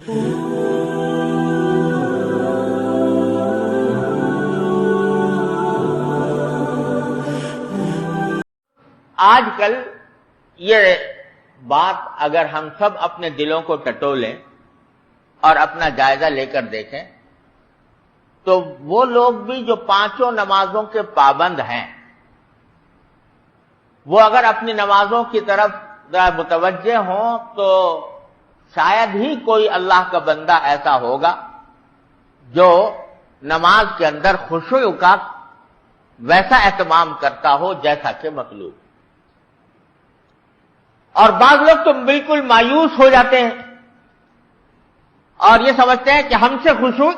آج کل یہ بات اگر ہم سب اپنے دلوں کو ٹٹولیں اور اپنا جائزہ لے کر دیکھیں تو وہ لوگ بھی جو پانچوں نمازوں کے پابند ہیں وہ اگر اپنی نمازوں کی طرف ذرا متوجہ ہوں تو شاید ہی کوئی اللہ کا بندہ ایسا ہوگا جو نماز کے اندر خشوع کا ویسا اہتمام کرتا ہو جیسا کہ مطلوب. اور بعض لوگ تو بالکل مایوس ہو جاتے ہیں اور یہ سمجھتے ہیں کہ ہم سے خشوع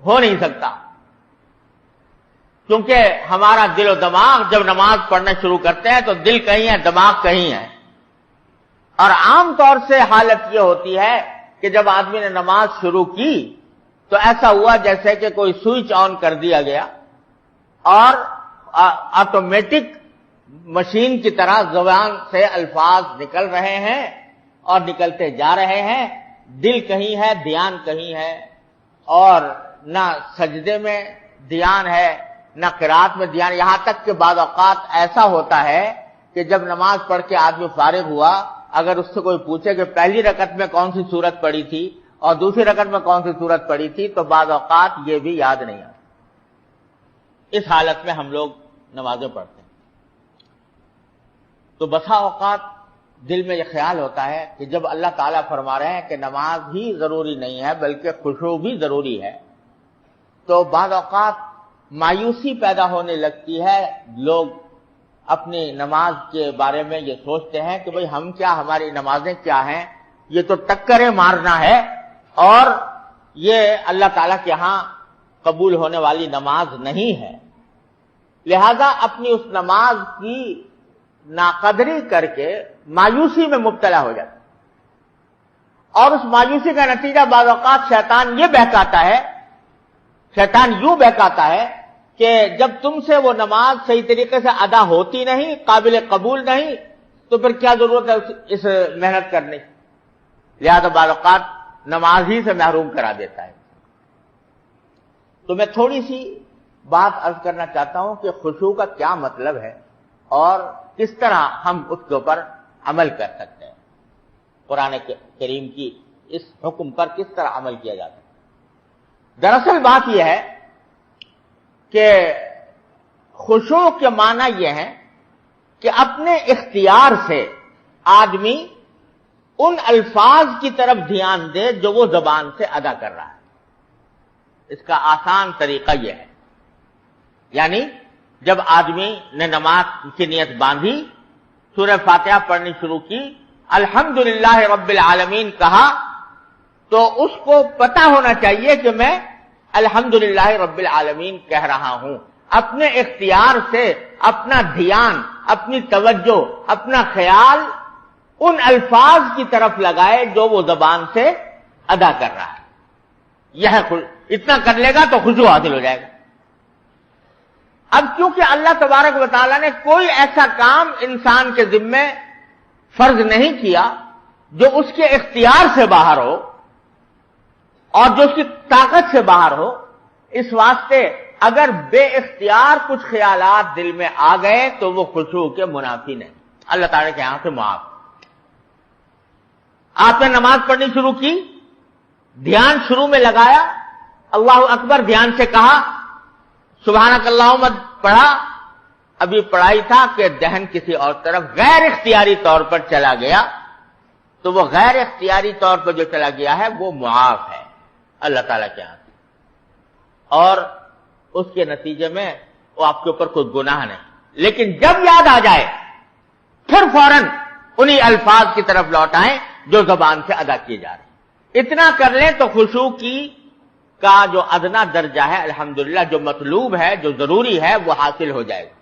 ہو نہیں سکتا کیونکہ ہمارا دل و دماغ جب نماز پڑھنا شروع کرتے ہیں تو دل کہیں ہے دماغ کہیں ہے. اور عام طور سے حالت یہ ہوتی ہے کہ جب آدمی نے نماز شروع کی تو ایسا ہوا جیسے کہ کوئی سوئچ آن کر دیا گیا اور آٹومیٹک مشین کی طرح زبان سے الفاظ نکل رہے ہیں اور نکلتے جا رہے ہیں. دل کہیں ہے دھیان کہیں ہے اور نہ سجدے میں دھیان ہے نہ قرات میں دھیان. یہاں تک کہ بعض اوقات ایسا ہوتا ہے کہ جب نماز پڑھ کے آدمی فارغ ہوا اگر اس سے کوئی پوچھے کہ پہلی رکعت میں کون سی سورت پڑھی تھی اور دوسری رکعت میں کون سی سورت پڑھی تھی تو بعض اوقات یہ بھی یاد نہیں آتا. اس حالت میں ہم لوگ نمازیں پڑھتے ہیں تو بسا اوقات دل میں یہ خیال ہوتا ہے کہ جب اللہ تعالیٰ فرما رہے ہیں کہ نماز ہی ضروری نہیں ہے بلکہ خشوع بھی ضروری ہے تو بعض اوقات مایوسی پیدا ہونے لگتی ہے. لوگ اپنی نماز کے بارے میں یہ سوچتے ہیں کہ بھئی ہم کیا, ہماری نمازیں کیا ہیں, یہ تو ٹکریں مارنا ہے اور یہ اللہ تعالیٰ کے ہاں قبول ہونے والی نماز نہیں ہے. لہذا اپنی اس نماز کی ناقدری کر کے مایوسی میں مبتلا ہو جاتا ہے اور اس مایوسی کا نتیجہ بعض اوقات شیطان یہ بہکاتا ہے, شیطان یوں بہکاتا ہے کہ جب تم سے وہ نماز صحیح طریقے سے ادا ہوتی نہیں, قابل قبول نہیں, تو پھر کیا ضرورت ہے اس محنت کرنے کی. لہذا بعض اوقات نماز ہی سے محروم کرا دیتا ہے. تو میں تھوڑی سی بات عرض کرنا چاہتا ہوں کہ خشوع کا کیا مطلب ہے اور کس طرح ہم اس کے اوپر عمل کر سکتے ہیں, قرآن کریم کی اس حکم پر کس طرح عمل کیا جاتا ہے. دراصل بات یہ ہے کہ خشوع کے معنی یہ ہے کہ اپنے اختیار سے آدمی ان الفاظ کی طرف دھیان دے جو وہ زبان سے ادا کر رہا ہے. اس کا آسان طریقہ یہ ہے, یعنی جب آدمی نے نماز کی نیت باندھی, سورہ فاتحہ پڑھنی شروع کی, الحمدللہ رب العالمین کہا, تو اس کو پتا ہونا چاہیے کہ میں الحمدللہ رب العالمین کہہ رہا ہوں. اپنے اختیار سے اپنا دھیان, اپنی توجہ, اپنا خیال ان الفاظ کی طرف لگائے جو وہ زبان سے ادا کر رہا ہے. یہ اتنا کر لے گا تو خشوع حاصل ہو جائے گا. اب کیونکہ اللہ تبارک و تعالیٰ نے کوئی ایسا کام انسان کے ذمے فرض نہیں کیا جو اس کے اختیار سے باہر ہو اور جو اس کی طاقت سے باہر ہو, اس واسطے اگر بے اختیار کچھ خیالات دل میں آ گئے تو وہ خشوع کے منافی نہیں, اللہ تعالیٰ کے یہاں سے معاف. آپ نے نماز پڑھنی شروع کی, دھیان شروع میں لگایا, اللہ اکبر دھیان سے کہا, سبحانک اللہم پڑھا, ابھی پڑھائی تھا کہ ذہن کسی اور طرف غیر اختیاری طور پر چلا گیا, تو وہ غیر اختیاری طور پر جو چلا گیا ہے وہ معاف ہے اللہ تعالیٰ کے ہاں, اور اس کے نتیجے میں وہ آپ کے اوپر کوئی گناہ نہیں. لیکن جب یاد آ جائے پھر فوراً انہی الفاظ کی طرف لوٹائیں جو زبان سے ادا کیے جا رہے ہیں. اتنا کر لیں تو خشوع کی کا جو ادنا درجہ ہے الحمدللہ جو مطلوب ہے, جو ضروری ہے, وہ حاصل ہو جائے گا.